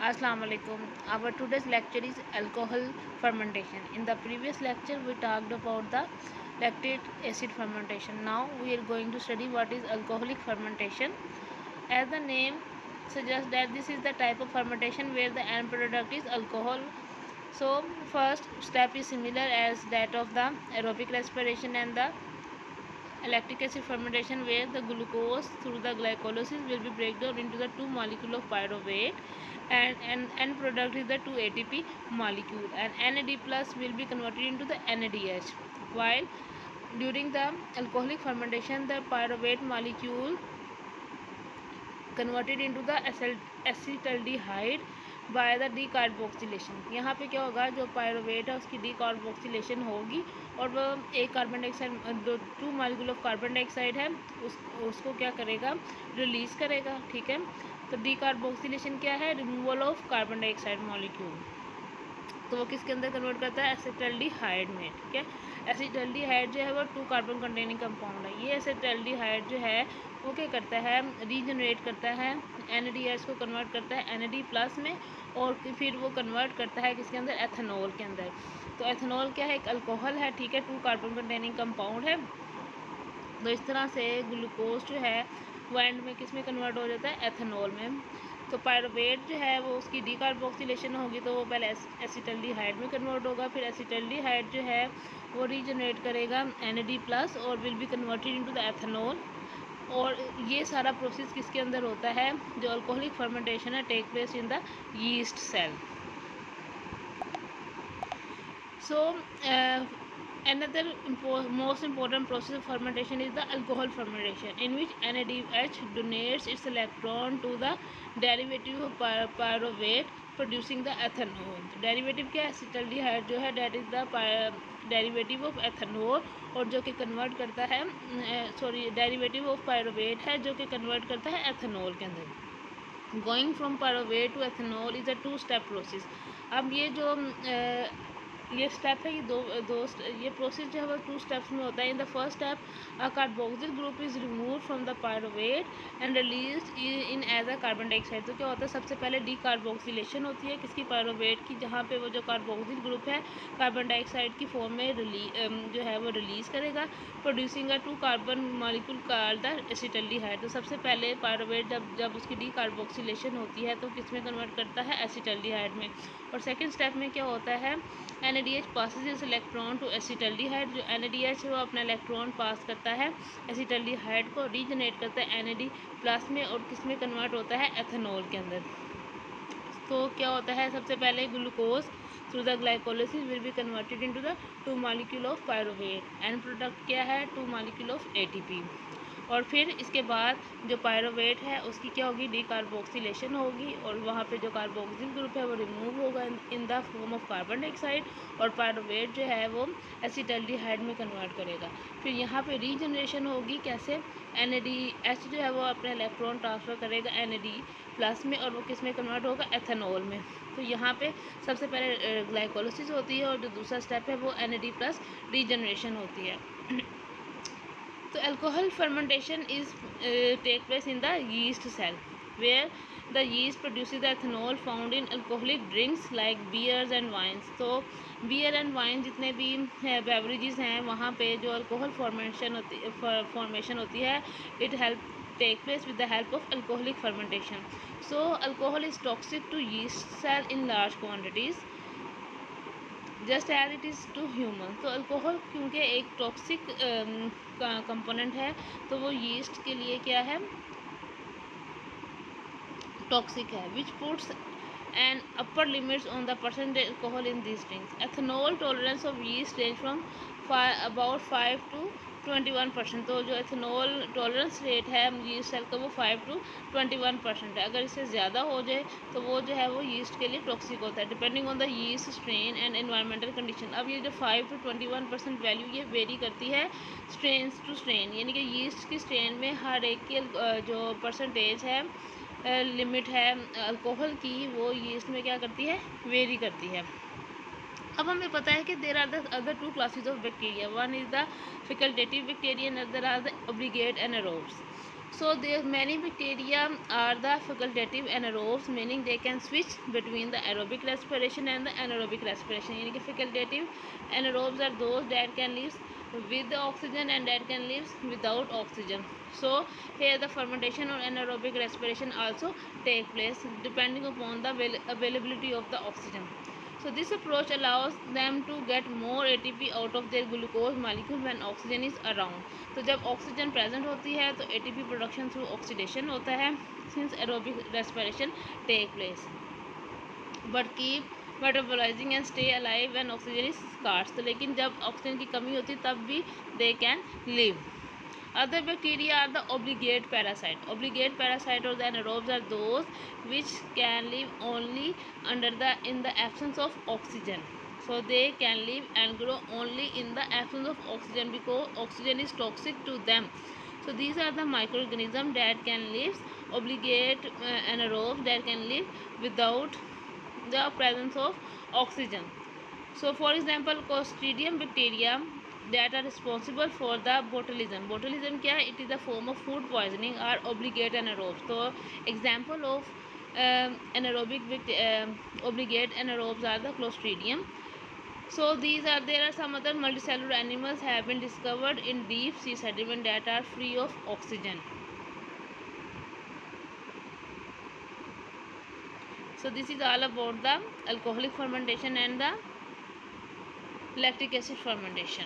Assalamu alaikum. Our today's lecture is alcohol fermentation. In the previous lecture, we talked about the lactic acid fermentation. Now we are going to study what is alcoholic fermentation. As the name suggests that this is the type of fermentation where the end product is alcohol. So first step is similar as that of the aerobic respiration and the lactic acid fermentation, where the glucose through the glycolysis will be break down into the two molecule of pyruvate, and end product is the 2 ATP molecule, and NAD plus will be converted into the NADH. While during the alcoholic fermentation, the pyruvate molecule converted into the acetaldehyde by the decarboxylation. यहाँ पे क्या होगा, जो pyruvate है उसकी decarboxylation होगी और वह एक कार्बन डाइऑक्साइड जो 2 मॉलिक्यूल ऑफ कार्बन डाइऑक्साइड है उसको क्या करेगा, रिलीज़ करेगा। ठीक है, तो डीकार्बोक्सिलेशन क्या है, removal of carbon dioxide molecule. तो वो किसके अंदर कन्वर्ट करता है, एसिटल्डिहाइड में। ठीक है, एसिटल्डिहाइड जो है वो 2 कार्बन कंटेनिंग कंपाउंड है। ये एसिटल्डिहाइड जो है वो क्या करता है, रीजनरेट करता है, NADH को कन्वर्ट करता है NAD प्लस में, और फिर वो कन्वर्ट करता है किसके अंदर, एथेनॉल के अंदर। तो एथेनॉल क्या है, एक अल्कोहल है। ठीक है, 2 कार्बन कंटेनिंग कंपाउंड है। तो इस तरह से ग्लूकोज जो है वो एंड में किस में कन्वर्ट हो जाता है, एथेनॉल में। तो पायरुवेट जो है वो उसकी डीकार्बोक्सिलेशन होगी तो वो पहले एसिटल्डिहाइड में कन्वर्ट होगा, फिर एसिटल्डिहाइड जो है वो रीजनरेट करेगा NAD प्लस और will be converted into the ethanol. और ये सारा प्रोसेस किसके अंदर होता है, जो अल्कोहलिक फर्मेंटेशन है, take place in the yeast cell. So another most important process of fermentation is the alcohol fermentation, in which NADH donates its electron to the derivative of pyruvate producing the ethanol. Derivative क्या है, acetaldehyde जो है that is the derivative of ethanol, और जो कि convert करता है derivative of pyruvate है जो कि कन्वर्ट करता है एथेनॉल के अंदर। Going from pyruvate to ethanol is a 2 step process. अब ये जो ये स्टेप है, ये प्रोसेस जो है वो 2 स्टेप्स में होता है। In the first step a carboxyl group is remove from the pyruvate and release in as a carbon dioxide. तो क्या होता है, सबसे पहले डीकार्बोक्सिलेशन होती है किसकी, पायरुवेट की, जहाँ पे वो जो कार्बोक्सिल ग्रुप है कार्बन डाइऑक्साइड की फॉर्म में जो है वो रिलीज़ करेगा, producing a 2 carbon molecule called the acetaldehyde. तो सबसे पहले पायरुवेट जब उसकी डीकार्बोक्सिलेशन होती है तो किस में कन्वर्ट करता है, एसिटल्डिहाइड में। और सेकेंड स्टेप में क्या होता है, NADH passes its electron to acetaldehyde. जो NADH है वो अपना इलेक्ट्रॉन पास करता है एसिटल्डिहाइड को, रीजनरेट करता है NAD प्लस में, और किस में कन्वर्ट होता है, एथेनॉल के अंदर। तो क्या होता है, सबसे पहले glucose through the glycolysis will be converted into the 2 molecule of pyruvate. And product क्या है, 2 मॉलिक्यूल ऑफ ATP। और फिर इसके बाद जो पायरुवेट है उसकी क्या होगी, डीकार्बोक्सिलेशन होगी, और वहाँ पे जो कार्बोक्सिल ग्रुप है वो रिमूव होगा in the form of carbon dioxide, और पायरुवेट जो है वो एसिटल्डिहाइड में कन्वर्ट करेगा। फिर यहाँ पे रीजनरेशन होगी कैसे, NADH जो है वो अपने इलेक्ट्रॉन ट्रांसफ़र करेगा NAD प्लस में, और वो किस में कन्वर्ट होगा, एथेनॉल में। तो यहाँ पे सबसे पहले ग्लाइकोलिसिस होती है, और जो दूसरा स्टेप है वो NAD प्लस रीजनरेशन होती है। तो alcohol fermentation is take place in the yeast cell, where the yeast produces the ethanol found in alcoholic drinks like beers and wines। तो beer and wine जितने भी beverages हैं वहाँ पे जो alcohol formation होती है it help take place with the help of alcoholic fermentation। So alcohol is toxic to yeast cell in large quantities just as it is to human. तो alcohol क्योंकि एक टॉक्सिक कंपोनेंट है तो वो yeast के लिए क्या है, टॉक्सिक है, विच puts and upper limits on the percentage alcohol in this drinks. Ethanol tolerance of yeast range from about 5 to 21%। तो जो एथेनॉल टॉलरेंस रेट है यीस्ट सेल का वो 5 to 21% है। अगर इससे ज़्यादा हो जाए तो वो जो है वो यीस्ट के लिए टॉक्सिक होता है, depending on the yeast strain and environmental condition. अब ये जो 5 to 21% वैल्यू ये वेरी करती है स्ट्रेन टू स्ट्रेन, यानी कि यीस्ट की स्ट्रेन में हर एक की जो परसेंटेज है लिमिट है अल्कोहल की, वो यीस्ट में क्या करती है, वेरी करती है। अब हमें पता है कि there are the other 2 classes of bacteria, one is the facultative bacteria and other are the obligate anaerobes. So there many bacteria are the facultative anaerobes, meaning they can switch between the aerobic respiration and the anaerobic respiration. यानी कि facultative anaerobes are those that can live with the oxygen and that can live without oxygen. So here the fermentation or anaerobic respiration also take place depending upon the availability of the oxygen. So this approach allows them to get more ATP out of their glucose molecule when oxygen is around. तो जब oxygen present होती है तो ATP production through oxidation होता है since aerobic respiration take place but keep metabolising and stay alive when oxygen is scarce. तो लेकिन जब ऑक्सीजन की कमी होती है तब भी they can live. Other bacteria are the obligate parasite. Obligate parasite or the anaerobes are those which can live only in the absence of oxygen. So they can live and grow only in the absence of oxygen because oxygen is toxic to them. So these are the microorganisms that can live obligate anaerobes that can live without the presence of oxygen. So for example Clostridium bacteria that are responsible for the botulism. Botulism क्या है? It is a form of food poisoning or obligate anaerobes. So example of obligate anaerobes are the Clostridium. So there are some other multicellular animals have been discovered in deep sea sediment that are free of oxygen. So this is all about the alcoholic fermentation and the lactic acid fermentation.